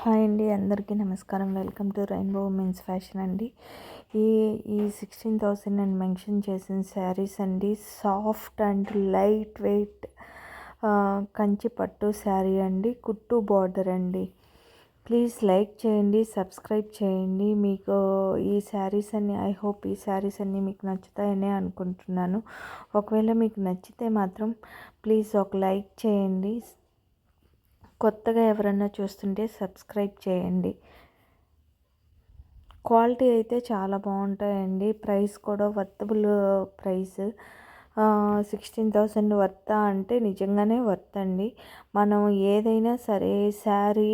Hi అండి, అందరికీ నమస్కారం. Welcome to rainbow women's fashion అండి. ఈ ఈ 16,000 అని మెన్షన్ చేసిన శారీస్ అండి. Soft and light weight Kanchi పట్టు శారీ అండి. కుట్టు బార్డర్ అండి. ప్లీజ్ లైక్ చేయండి, సబ్స్క్రైబ్ చేయండి. మీకు ఈ శారీస్ అన్నీ ఐ హోప్ ఈ శారీస్ అన్నీ మీకు నచ్చుతాయనే అనుకుంటున్నాను. ఒకవేళ మీకు నచ్చితే మాత్రం ప్లీజ్ ఒక లైక్ చేయండి. కొత్తగా ఎవరన్నా చూస్తుంటే సబ్స్క్రైబ్ చేయండి. క్వాలిటీ అయితే చాలా బాగుంటాయండి. ప్రైస్ కూడా వర్తబుల్ ప్రైస్. 16,000 వర్త్ అంటే నిజంగానే వర్త్ అండి. మనం ఏదైనా సరే శారీ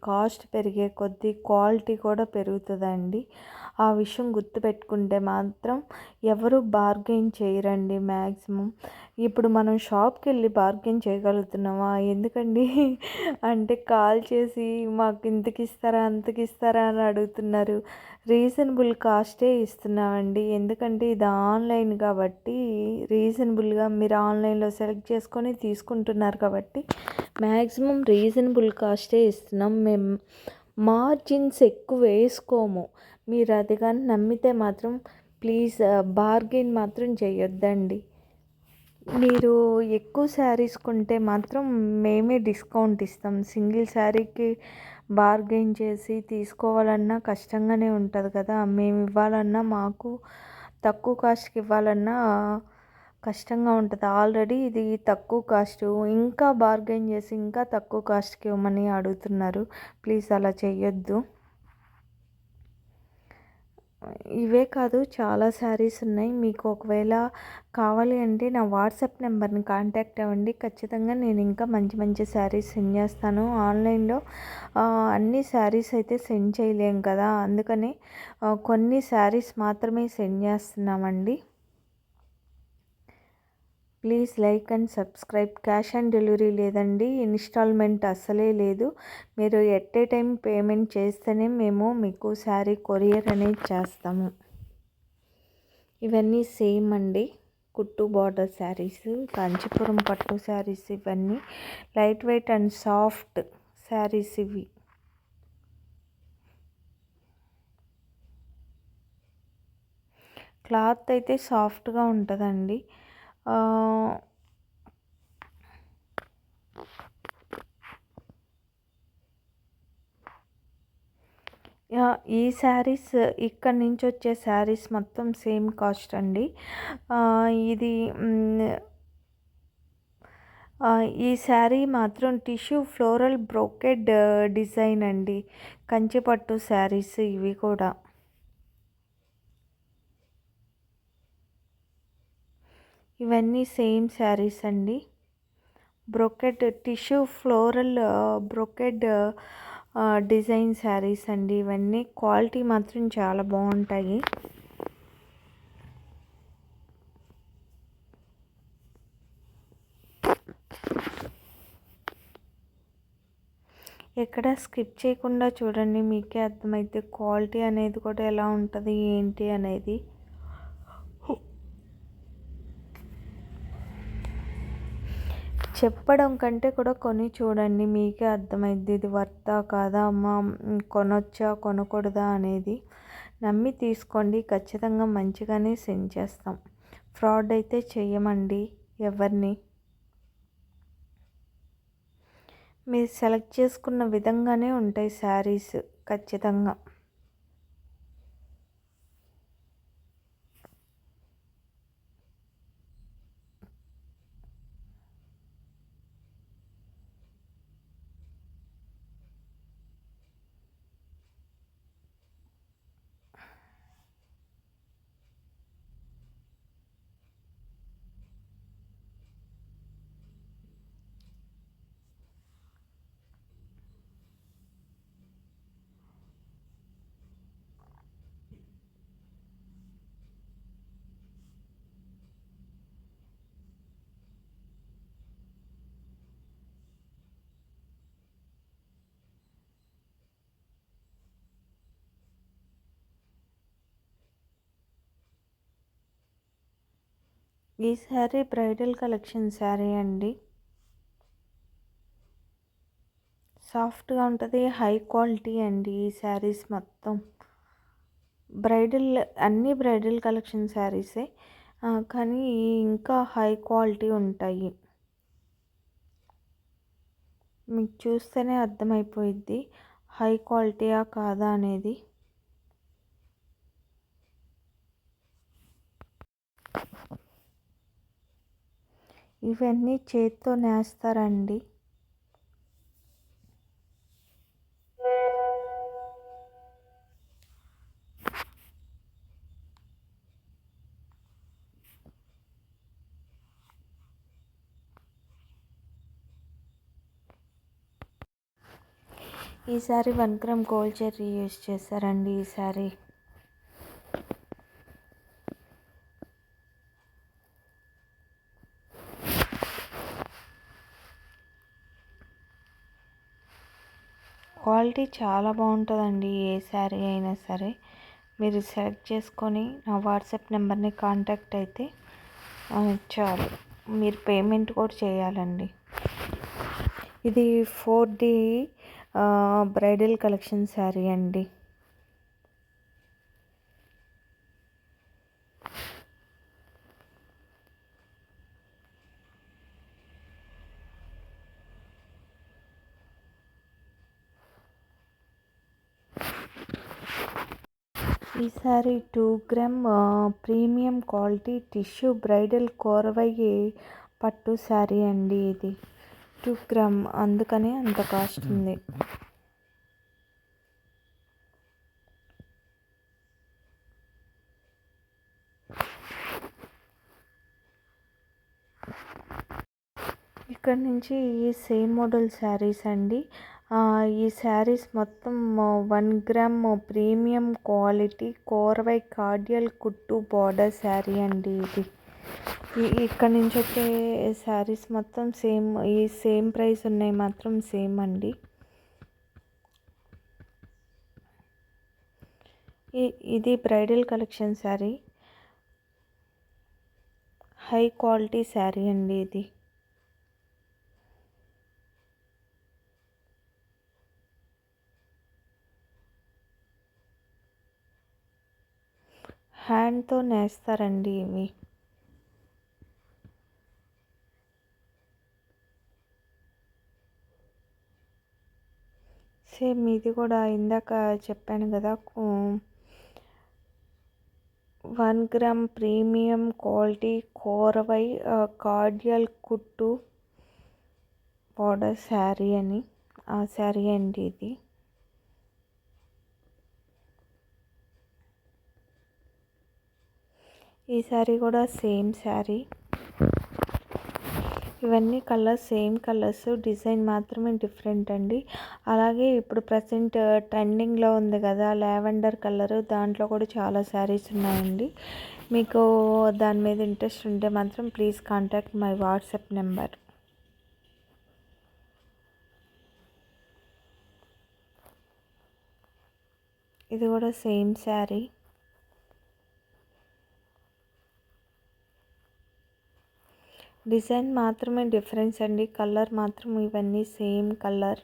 కాస్ట్ పెరిగే కొద్దీ క్వాలిటీ కూడా పెరుగుతుందండి. ఆ విషయం గుర్తుపెట్టుకుంటే మాత్రం ఎవరు బార్గెన్ చేయరండి మ్యాక్సిమం. ఇప్పుడు మనం షాప్కి వెళ్ళి బార్గెన్ చేయగలుగుతున్నామా? ఎందుకండి అంటే కాల్ చేసి మాకు ఇంతకి ఇస్తారా అంతకి ఇస్తారా అని అడుగుతున్నారు. రీజనబుల్ కాస్టే ఇస్తున్నామండి. ఎందుకంటే ఇది ఆన్లైన్ కాబట్టి రీజనబుల్గా మీరు ఆన్లైన్లో సెలెక్ట్ చేసుకొని తీసుకుంటున్నారు కాబట్టి మ్యాక్సిమం రీజనబుల్ కాస్టే ఇస్తున్నాం. మేము మార్జిన్స్ ఎక్కువ వేసుకోము. మీరు అది కానీ నమ్మితే మాత్రం ప్లీజ్ బార్గెన్ మాత్రం చేయొద్దండి. మీరు ఎక్కువ శారీస్ కొంటే మాత్రం మేమే డిస్కౌంట్ ఇస్తాం. సింగిల్ శారీకి బార్గెన్ చేసి తీసుకోవాలన్నా కష్టంగానే ఉంటుంది కదా. మేము ఇవ్వాలన్నా మాకు తక్కువ కాస్ట్కి ఇవ్వాలన్నా కష్టంగా ఉంటుంది. ఆల్రెడీ ఇది తక్కువ కాస్ట్, ఇంకా బార్గెన్ చేసి ఇంకా తక్కువ కాస్ట్కి ఇవ్వమని అడుగుతున్నారు. ప్లీజ్ అలా చేయొద్దు. ఇవే కాదు, చాలా శారీస్ ఉన్నాయి. మీకు ఒకవేళ కావాలి అంటే నా వాట్సాప్ నెంబర్ని కాంటాక్ట్ అవ్వండి. ఖచ్చితంగా నేను ఇంకా మంచి మంచి శారీస్ సెండ్ చేస్తాను. ఆన్లైన్లో అన్ని శారీస్ అయితే సెండ్ చేయలేం కదా, అందుకని కొన్ని శారీస్ మాత్రమే సెండ్ చేస్తున్నామండి. Please like and subscribe. Cash on delivery లేదండి, ఇన్స్టాల్మెంట్ అస్సలే లేదు. మీరు ఎట్ ఏ టైం పేమెంట్ చేస్తేనే మేము మీకు శారీ కొరియర్ అనేది చేస్తాము. ఇవన్నీ సేమ్ అండి, కుట్టు బార్డర్ శారీస్, కాంచీపురం పట్టు శారీస్. ఇవన్నీ light weight and soft saris. ఇవి క్లాత్ అయితే సాఫ్ట్గా ఉంటుందండి. ఈ శారీస్ ఇక్కడ నుంచి వచ్చే శారీస్ మొత్తం సేమ్ కాస్ట్ అండి. ఇది ఈ శారీ మాత్రం టిష్యూ ఫ్లోరల్ బ్రోకెడ్ డిజైన్ అండి. కంచిపట్టు శారీస్ ఇవి కూడా. ఇవన్నీ సేమ్ శారీస్ అండి. Brocade tissue floral brocade design saris అండి. ఇవన్నీ క్వాలిటీ మాత్రం చాలా బాగుంటాయి. ఎక్కడ స్కిప్ చేయకుండా చూడండి, మీకే అర్థమైతే క్వాలిటీ అనేది కూడా ఎలా ఉంటుంది ఏంటి అనేది. చెప్పడం కంటే కూడా కొని చూడండి, మీకే అర్థమైద్ది ఇది వర్తా కాదా, అమ్మ కొనొచ్చా కొనకూడదా అనేది. నమ్మి తీసుకోండి, ఖచ్చితంగా మంచిగానే సెండ్ చేస్తాం. ఫ్రాడ్ అయితే చెయ్యమండి ఎవరిని. మీరు సెలెక్ట్ చేసుకున్న విధంగానే ఉంటాయి శారీస్ ఖచ్చితంగా. ఈ శారీ బ్రైడల్ కలెక్షన్ శారీ అండి. సాఫ్ట్గా ఉంటుంది, హై క్వాలిటీ అండి ఈ శారీస్ మొత్తం. బ్రైడల్ అన్నీ బ్రైడల్ కలెక్షన్ శారీసే, కానీ ఇంకా హై క్వాలిటీ ఉంటాయి. మీకు చూస్తేనే అర్థమైపోయిద్ది హై క్వాలిటీయా కాదా అనేది. ఇవన్నీ చేత్తో నేస్తారండి. ఈసారి 1 గ్రామ్ గోల్డ్ జరీ యూజ్ చేశారండి ఈసారి. క్వాలిటీ చాలా బాగుంటుందండి. ఏ శారీ అయినా సరే మీరు సెలెక్ట్ చేసుకొని నా వాట్సాప్ నెంబర్ని కాంటాక్ట్ అయితే చాలు. మీరు పేమెంట్ కూడా చేయాలండి. ఇది 4D బ్రైడల్ కలెక్షన్ శారీ అండి. ఈసారి 2 gram premium quality tissue bridal కోరవయ్యి పట్టు శారీ అండి. ఇది 2 గ్రామ్, అందుకనే అంత కాస్ట్ ఉంది. ఇక్కడ నుంచి ఈ సేమ్ మోడల్ శారీస్ అండి. ఈ శారీస్ మొత్తం 1 గ్రామ్ ప్రీమియం క్వాలిటీ కోరవై కార్డియల్ కుట్టు బార్డర్ శారీ అండి. ఇది ఇక్కడ నుంచి వచ్చే శారీస్ మొత్తం సేమ్, ఈ సేమ్ ప్రైస్ ఉన్నాయి మాత్రం సేమ్ అండి. ఇది bridal collection sari, high quality sari అండి. ఇది హ్యాండ్తో నేస్తారండి ఇవి. సేమ్ ఇది కూడా ఇందాక చెప్పాను కదా, 1 గ్రామ్ ప్రీమియం క్వాలిటీ కోరవై కార్డియల్ కుట్టు బార్డర్ శారీ అని, ఆ శారీ అండి ఇది. ఈ శారీ కూడా సేమ్ శారీ. ఇవన్నీ కలర్స్ సేమ్ కలర్స్, డిజైన్ మాత్రమే డిఫరెంట్ అండి. అలాగే ఇప్పుడు ప్రజెంట్ ట్రెండింగ్లో ఉంది కదా లావెండర్ కలర్, దాంట్లో కూడా చాలా శారీస్ ఉన్నాయండి. మీకు దాని మీద ఇంట్రెస్ట్ ఉంటే మాత్రం please contact my WhatsApp number. ఇది కూడా సేమ్ శారీ. డిజైన్ మాత్రమే డిఫరెన్స్ అండి, కలర్ మాత్రం ఇవన్నీ సేమ్ కలర్.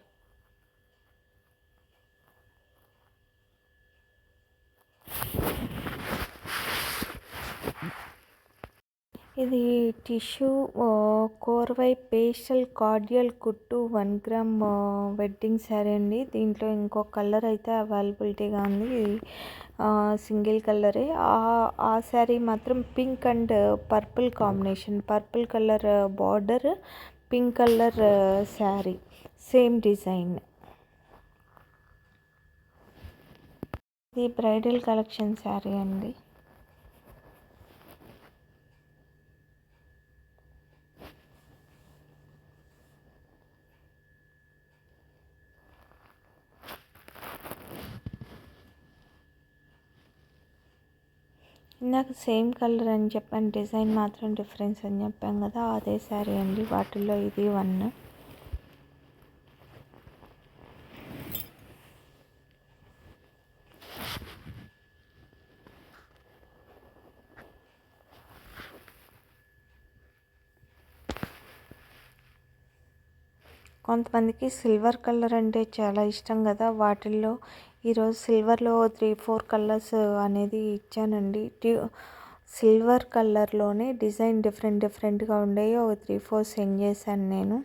ఇది టిష్యూ కోర్వై పేస్టల్ కార్డియల్ కుట్టు 1 గ్రామ్ వెడ్డింగ్ శారీ అండి. దీంట్లో ఇంకో కలర్ అయితే అవైలబిలిటీగా ఉంది, సింగిల్ కలరే. ఆ శారీ మాత్రం pink and purple combination, purple colour border, pink colour sari, same design. ఇది బ్రైడల్ కలెక్షన్ శారీ అండి. ఇందాక సేమ్ కలర్ అని చెప్పాను, డిజైన్ మాత్రం డిఫరెన్స్ అని చెప్పాను కదా, అదే శారీ అండి. వాటిల్లో ఇది 1. కొంతమందికి సిల్వర్ కలర్ అంటే చాలా ఇష్టం కదా, వాటిల్లో ఈరోజు సిల్వర్లో 3-4 కలర్స్ అనేది ఇచ్చానండి. సిల్వర్ కలర్లోనే డిజైన్ డిఫరెంట్గా ఉండేవి ఒక 3-4 సెండ్ చేశాను నేను.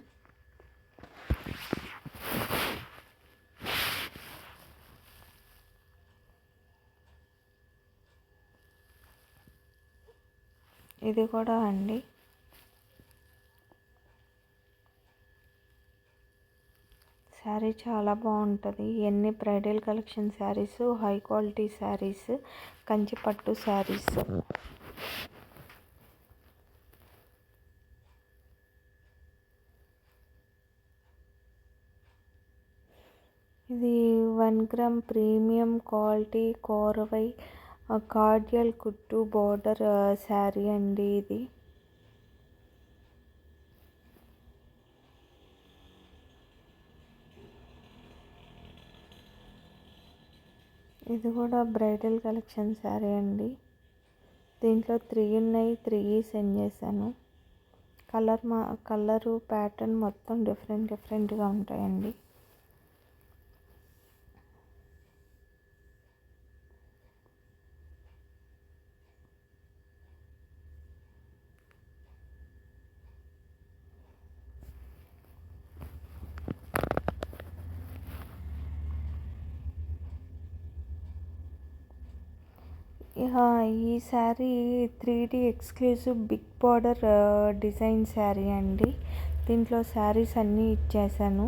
ఇది కూడా అండి శారీ చాలా బాగుంటుంది. ఎన్ని bridal collection saris, high quality saris, Kanchi పట్టు శారీస్. ఇది 1 గ్రామ్ ప్రీమియం క్వాలిటీ కోరవై కార్డియల్ కుట్టు బోర్డర్ శారీ అండి. ఇది కూడా బ్రైడల్ కలెక్షన్ శారీ అండి. దీంట్లో 3 ఉన్నాయి, 3 సెండ్ చేశాను. కలరు ప్యాటర్న్ మొత్తం డిఫరెంట్గా ఉంటాయండి. ఈ sari 3D exclusive big border design sari అండి. దీంట్లో శారీస్ అన్నీ ఇచ్చేసాను.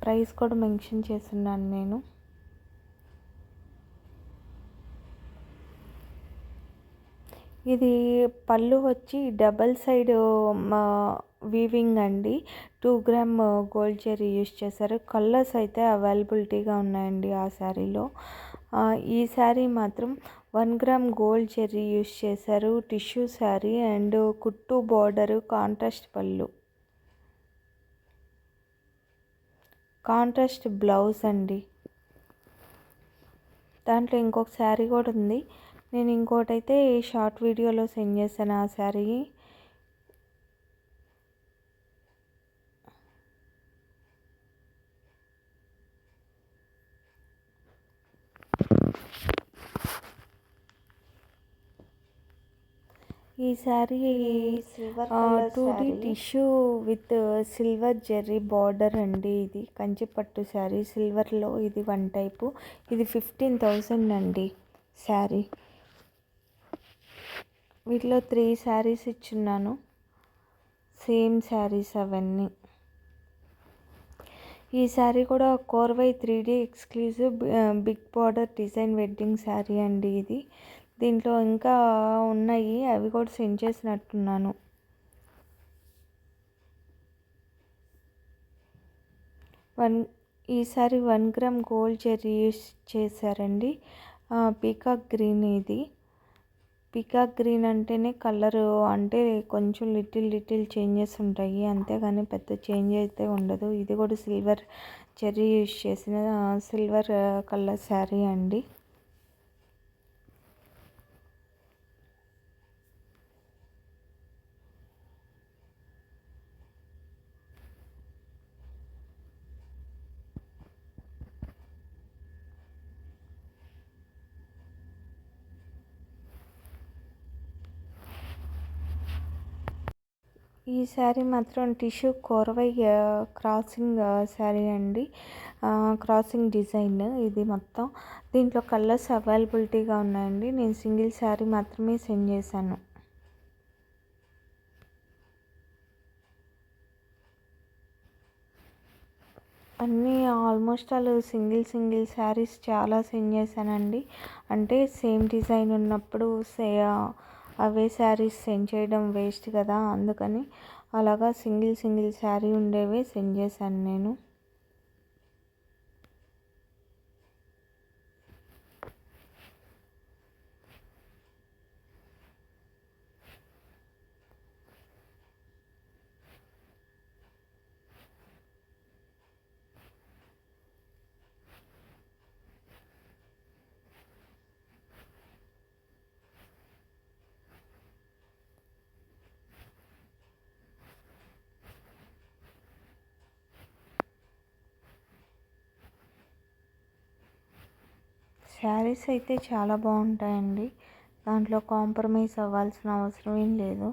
ప్రైస్ కూడా మెన్షన్ చేస్తున్నాను నేను. ఇది పళ్ళు వచ్చి డబల్ సైడ్ వీవింగ్ అండి. 2 గ్రామ్ గోల్డ్ జరీ యూజ్ చేశారు. కలర్స్ అయితే అవైలబిలిటీగా ఉన్నాయండి ఆ శారీలో. ఈ శారీ మాత్రం 1 గ్రామ్ గోల్డ్ జరీ యూజ్ చేశారు. టిష్యూ శారీ అండ్ కుట్టు బార్డరు, కాంట్రాస్ట్ పళ్ళు, కాంట్రాస్ట్ బ్లౌజ్ అండి. దాంట్లో ఇంకొక శారీ కూడా ఉంది. నేను ఇంకోటైతే షార్ట్ వీడియోలో సెండ్ చేశాను ఆ శారీ. ఈ sari 2D tissue with silver Jerry border అండి. ఇది కంచి పట్టు శారీ సిల్వర్లో. ఇది 1 టైపు. ఇది 15,000 అండి శారీ. వీటిలో 3 శారీస్ ఇచ్చున్నాను, సేమ్ శారీస్ అవన్నీ. ఈ శారీ కూడా Korvai 3D exclusive big border design wedding sari అండి. ఇది దీంట్లో ఇంకా ఉన్నాయి, అవి కూడా సెండ్ చేసినట్టున్నాను. ఈసారి 1 గ్రామ్ గోల్డ్ జరీ యూస్ చేశారండి. Peacock green. ఇది పీకాక్ గ్రీన్ అంటేనే కలరు అంటే కొంచెం లిటిల్ చేంజెస్ ఉంటాయి, అంతేగాని పెద్ద చేంజ్ అయితే ఉండదు. ఇది కూడా సిల్వర్ జరీ యూస్ చేసిన సిల్వర్ కలర్ శారీ అండి. ఈ శారీ మాత్రం టిష్యూ కోరవై క్రాసింగ్ శారీ అండి. క్రాసింగ్ డిజైన్ ఇది మొత్తం. దీంట్లో కలర్స్ అవైలబిలిటీగా ఉన్నాయండి. నేను సింగిల్ శారీ మాత్రమే సెండ్ చేశాను. అన్నీ ఆల్మోస్ట్ ఆల్ సింగిల్ శారీస్ చాలా సెండ్ చేశానండి. అంటే సేమ్ డిజైన్ ఉన్నప్పుడు అవే శారీస్ సెండ్ చేయడం వేస్ట్ కదా, అందుకని అలాగా సింగిల్ శారీ ఉండేవే సెండ్ చేశాను నేను. శారీస్ అయితే చాలా బాగుంటాయండి. దాంట్లో కాంప్రమైజ్ అవ్వాల్సిన అవసరం ఏం లేదు.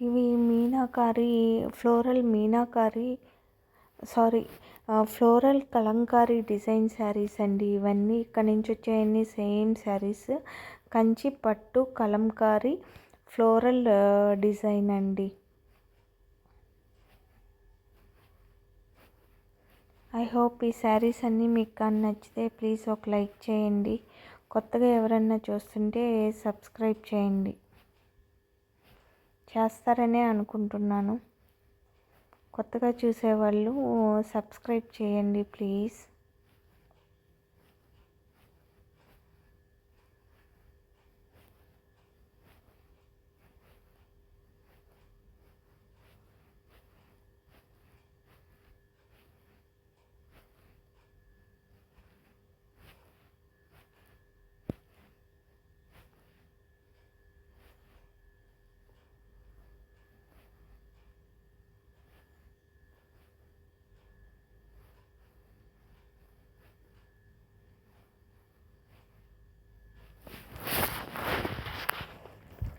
ఇవి ఫ్లోరల్ కలంకారీ డిజైన్ శారీస్ అండి. ఇవన్నీ ఇక్కడ నుంచి వచ్చాయన్ని సేమ్ శారీస్. కంచి పట్టు కలంకారీ ఫ్లోరల్ డిజైన్ అండి. ఐ హోప్ ఈ శారీస్ అన్నీ మీకు కానీ నచ్చితే ప్లీజ్ ఒక లైక్ చేయండి. కొత్తగా ఎవరన్నా చూస్తుంటే సబ్స్క్రైబ్ చేయండి. చేస్తారనే అనుకుంటున్నాను. కొత్తగా చూసేవాళ్ళు సబ్స్క్రైబ్ చేయండి please.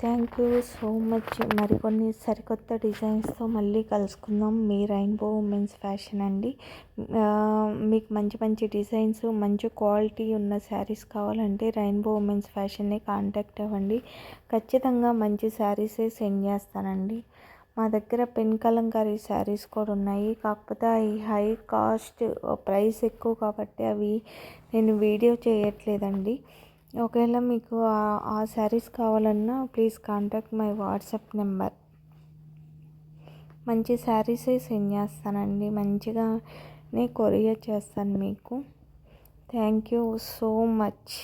Thank you so much. మరికొన్ని సరికొత్త డిజైన్స్తో మళ్ళీ కలుసుకుందాం. మీ రెయిన్బో ఉమెన్స్ ఫ్యాషన్ అండి. మీకు మంచి మంచి డిజైన్స్, మంచి క్వాలిటీ ఉన్న శారీస్ కావాలంటే రెయిన్బో ఉమెన్స్ ఫ్యాషన్ని కాంటాక్ట్ అవ్వండి. ఖచ్చితంగా మంచి శారీసే సెండ్ చేస్తానండి. మా దగ్గర పెన్ కలంకారీ శారీస్ కూడా ఉన్నాయి. కాకపోతే అవి హై కాస్ట్, ప్రైస్ ఎక్కువ కాబట్టి అవి నేను వీడియో చేయట్లేదండి. ఒకవేళ మీకు ఆ శారీస్ కావాలన్నా please contact my WhatsApp number. మంచి శారీసే సెండ్ చేస్తానండి. మంచిగానే కొరియర్ చేస్తాను మీకు. Thank you so much.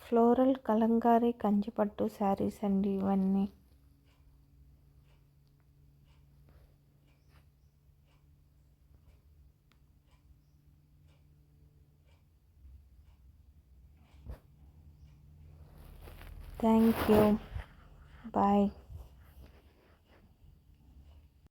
Floral Kalamkari Kanchipattu saris అండి ఇవన్నీ. Thank you. బాయ్.